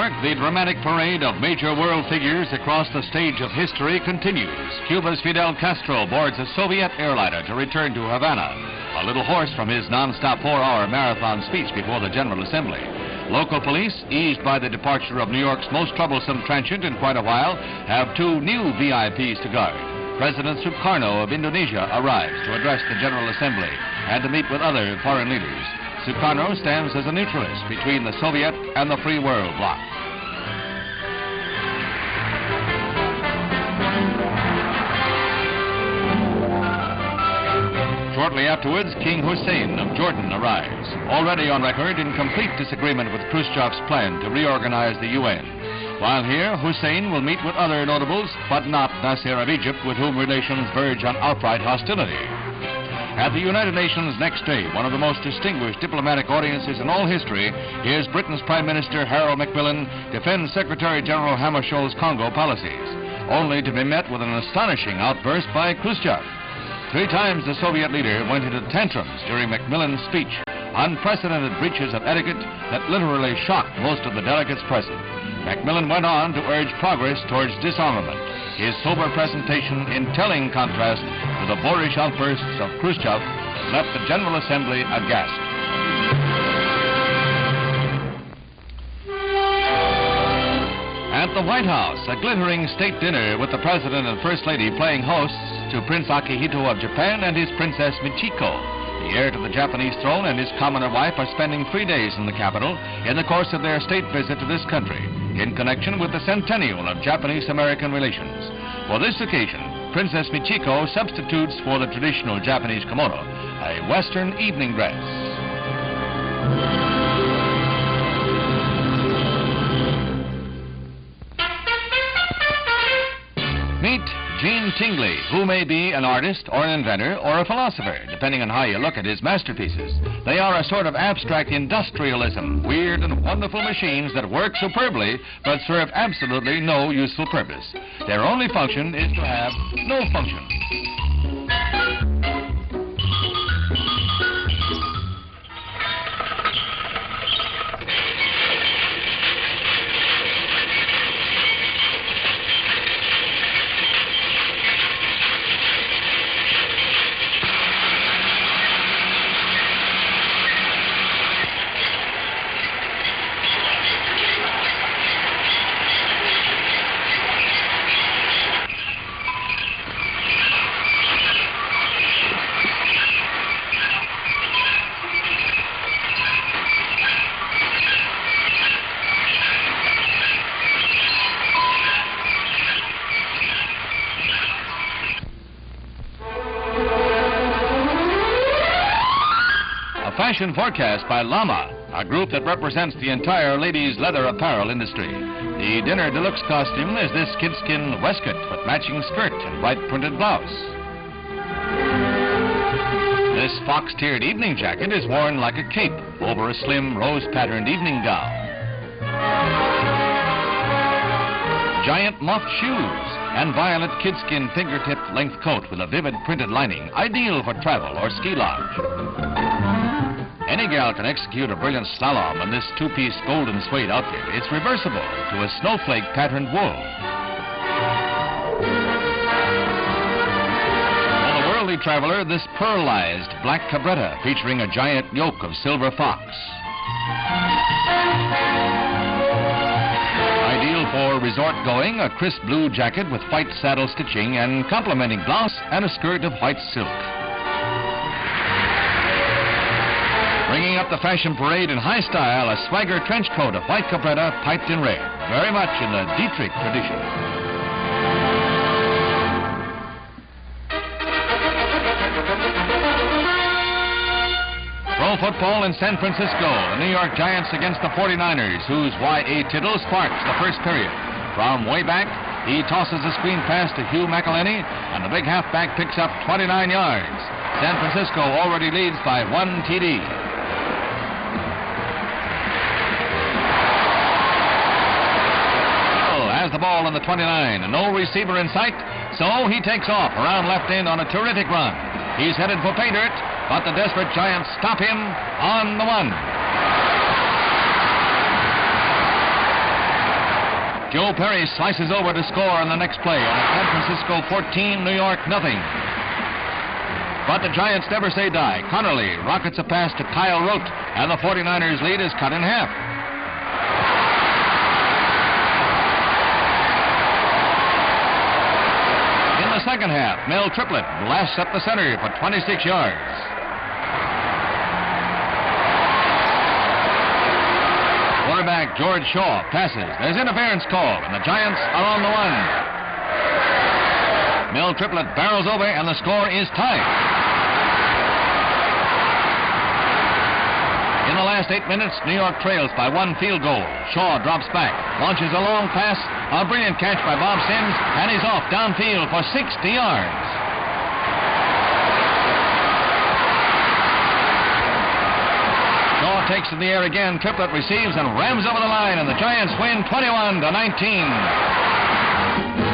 York, the dramatic parade of major world figures across the stage of history continues. Cuba's Fidel Castro boards a Soviet airliner to return to Havana, a little hoarse from his non-stop 4-hour marathon speech before the General Assembly. Local police, eased by the departure of New York's most troublesome transient in quite a while, have 2 new VIPs to guard. President Sukarno of Indonesia arrives to address the General Assembly and to meet with other foreign leaders. Sukarno stands as a neutralist between the Soviet and the free world bloc. Shortly afterwards, King Hussein of Jordan arrives, already on record in complete disagreement with Khrushchev's plan to reorganize the UN. While here, Hussein will meet with other notables, but not Nasser of Egypt, with whom relations verge on outright hostility. At the United Nations next day, one of the most distinguished diplomatic audiences in all history, here's Britain's Prime Minister Harold McMillan defend Secretary General Hammarskjöld's Congo policies, only to be met with an astonishing outburst by Khrushchev. 3 times the Soviet leader went into tantrums during McMillan's speech, unprecedented breaches of etiquette that literally shocked most of the delegates present. McMillan went on to urge progress towards disarmament, his sober presentation in telling contrast to the boorish outbursts of Khrushchev left the General Assembly aghast. At the White House, a glittering state dinner with the President and First Lady playing hosts to Prince Akihito of Japan and his Princess Michiko. The heir to the Japanese throne and his commoner wife are spending 3 days in the capital in the course of their state visit to this country, in connection with the centennial of Japanese-American relations. For this occasion, Princess Michiko substitutes for the traditional Japanese kimono a Western evening dress. Meet Gene Tingley, who may be an artist or an inventor or a philosopher, depending on how you look at his masterpieces. They are a sort of abstract industrialism, weird and wonderful machines that work superbly but serve absolutely no useful purpose. Their only function is to have no function. Fashion forecast by Llama, a group that represents the entire ladies' leather apparel industry. The dinner deluxe costume is this kidskin waistcoat with matching skirt and white printed blouse. This fox-tiered evening jacket is worn like a cape over a slim rose-patterned evening gown. Giant muff shoes and violet kidskin fingertip length coat with a vivid printed lining, ideal for travel or ski lodge. Any gal can execute a brilliant slalom in this 2-piece golden suede outfit. It's reversible to a snowflake patterned wool. For the worldly traveler, this pearlized black cabretta featuring a giant yoke of silver fox. Ideal for resort going, a crisp blue jacket with white saddle stitching and complementing blouse and a skirt of white silk. Bringing up the fashion parade in high style, a swagger trench coat of white cabretta piped in red, very much in the Dietrich tradition. Pro football in San Francisco, the New York Giants against the 49ers, whose Y.A. Tittle sparks the first period. From way back, he tosses a screen pass to Hugh McElhenney, and the big halfback picks up 29 yards. San Francisco already leads by 1 TD. Has the ball on the 29, no receiver in sight, so he takes off around left end on a terrific run. He's headed for pay dirt, but the desperate Giants stop him on the 1. Joe Perry slices over to score on the next play, and San Francisco 14, New York nothing. But the Giants never say die. Connerly rockets a pass to Kyle Rote, and the 49ers lead is cut in half. In the second half, Mel Triplett blasts up the center for 26 yards. Quarterback George Shaw passes. There's interference called, and the Giants are on the one. Mel Triplett barrels over, and the score is tied. In the last 8 minutes, New York trails by 1 field goal. Shaw drops back, launches a long pass, a brilliant catch by Bob Sims, and he's off downfield for 60 yards. Shaw takes in the air again. Triplett receives and rams over the line, and the Giants win 21-19.